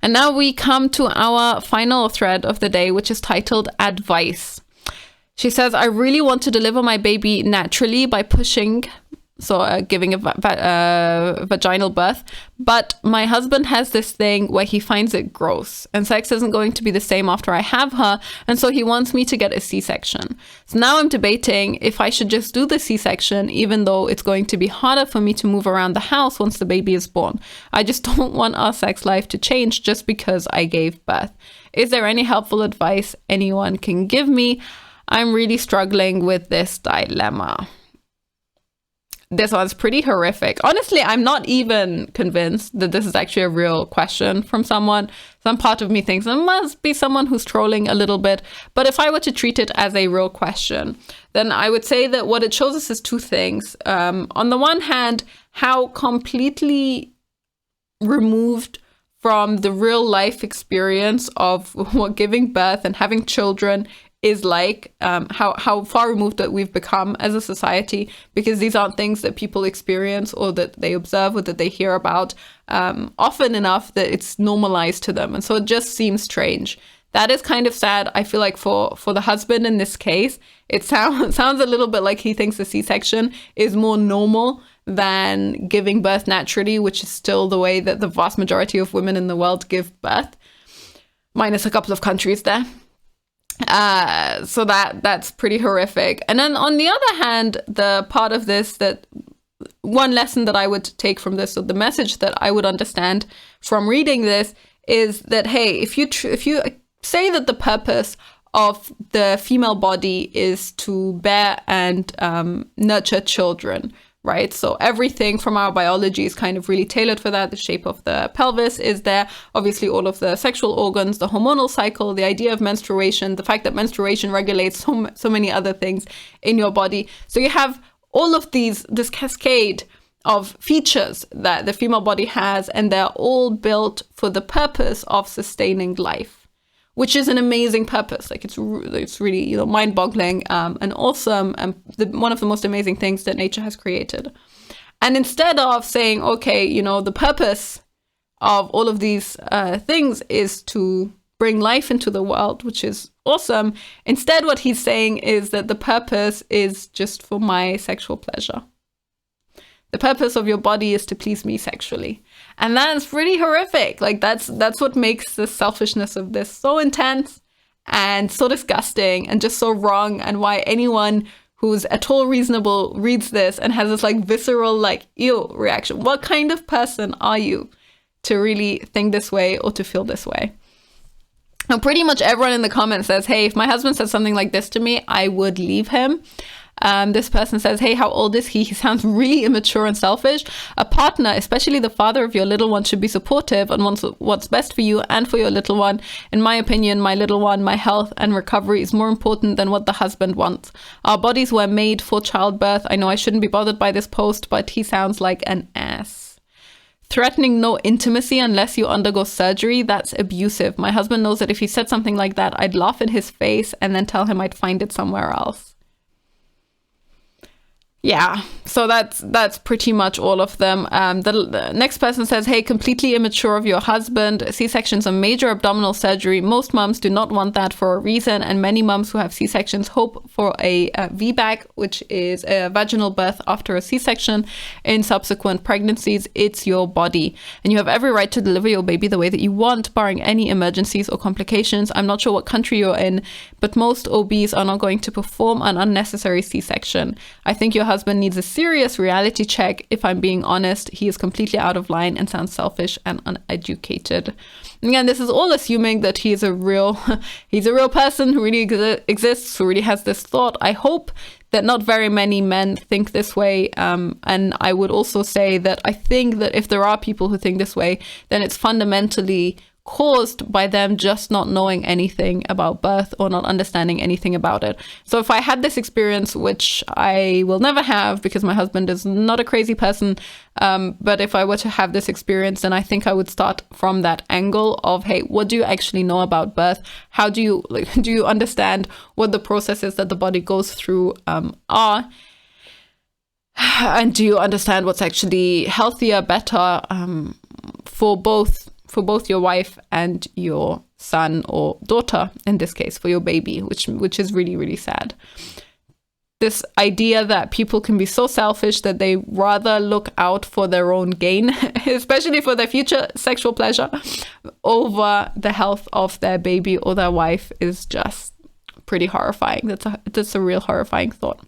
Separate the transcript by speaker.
Speaker 1: And now we come to our final thread of the day, which is titled Advice. She says, I really want to deliver my baby naturally by pushing, giving a vaginal birth. But my husband has this thing where he finds it gross and sex isn't going to be the same after I have her. And so he wants me to get a C-section. So now I'm debating if I should just do the C-section, even though it's going to be harder for me to move around the house once the baby is born. I just don't want our sex life to change just because I gave birth. Is there any helpful advice anyone can give me? I'm really struggling with this dilemma. This one's pretty horrific. Honestly, I'm not even convinced that this is actually a real question from someone. Some part of me thinks it must be someone who's trolling a little bit. But if I were to treat it as a real question, then I would say that what it shows us is two things. On the one hand, how completely removed from the real life experience of what giving birth and having children is like, how far removed that we've become as a society, because these aren't things that people experience or that they observe or that they hear about often enough that it's normalized to them. And so it just seems strange. That is kind of sad. I feel like for the husband in this case, it sounds a little bit like he thinks the C-section is more normal than giving birth naturally, which is still the way that the vast majority of women in the world give birth, minus a couple of countries there. So that's pretty horrific. And then on the other hand, the part of this, that one lesson that I would take from this, or the message that I would understand from reading this, is that, hey, if you say that the purpose of the female body is to bear and nurture children, right? So everything from our biology is kind of really tailored for that. The shape of the pelvis is there. Obviously, all of the sexual organs, the hormonal cycle, the idea of menstruation, the fact that menstruation regulates so many other things in your body. So you have all of this cascade of features that the female body has, and they're all built for the purpose of sustaining life, which is an amazing purpose. Like it's really, mind-boggling and awesome, and one of the most amazing things that nature has created. And instead of saying, okay, the purpose of all of these things is to bring life into the world, which is awesome. Instead, what he's saying is that the purpose is just for my sexual pleasure. The purpose of your body is to please me sexually. And that's pretty horrific. Like that's what makes the selfishness of this so intense and so disgusting and just so wrong, and why anyone who's at all reasonable reads this and has this like visceral, like, ew reaction. What kind of person are you to really think this way or to feel this way? Now, pretty much everyone in the comments says, hey, if my husband said something like this to me, I would leave him. This person says, hey, how old is he? He sounds really immature and selfish. A partner, especially the father of your little one, should be supportive and wants what's best for you and for your little one. In my opinion, my little one, my health and recovery is more important than what the husband wants. Our bodies were made for childbirth. I know I shouldn't be bothered by this post, but he sounds like an ass. Threatening no intimacy unless you undergo surgery, that's abusive. My husband knows that if he said something like that, I'd laugh in his face and then tell him I'd find it somewhere else. Yeah, so that's pretty much all of them. The next person says, hey, completely immature of your husband. C-section's a major abdominal surgery. Most moms do not want that for a reason, and many moms who have C-sections hope for a VBAC, which is a vaginal birth after a C-section in subsequent pregnancies. It's your body, and you have every right to deliver your baby the way that you want, barring any emergencies or complications. I'm not sure what country you're in, but most OBs are not going to perform an unnecessary C-section. I think your husband needs a serious reality check. If I'm being honest, he is completely out of line and sounds selfish and uneducated. And again, this is all assuming that he's a real person who really exists, who really has this thought. I hope that not very many men think this way. And I would also say that I think that if there are people who think this way, then it's fundamentally caused by them just not knowing anything about birth or not understanding anything about it. So if I had this experience, which I will never have because my husband is not a crazy person, but if I were to have this experience, then I think I would start from that angle of, hey, what do you actually know about birth? How do you understand what the processes that the body goes through are? And do you understand what's actually healthier, better for both for both your wife and your son or daughter, in this case, for your baby, which is really, really sad. This idea that people can be so selfish that they rather look out for their own gain, especially for their future sexual pleasure, over the health of their baby or their wife is just pretty horrifying. That's a real horrifying thought.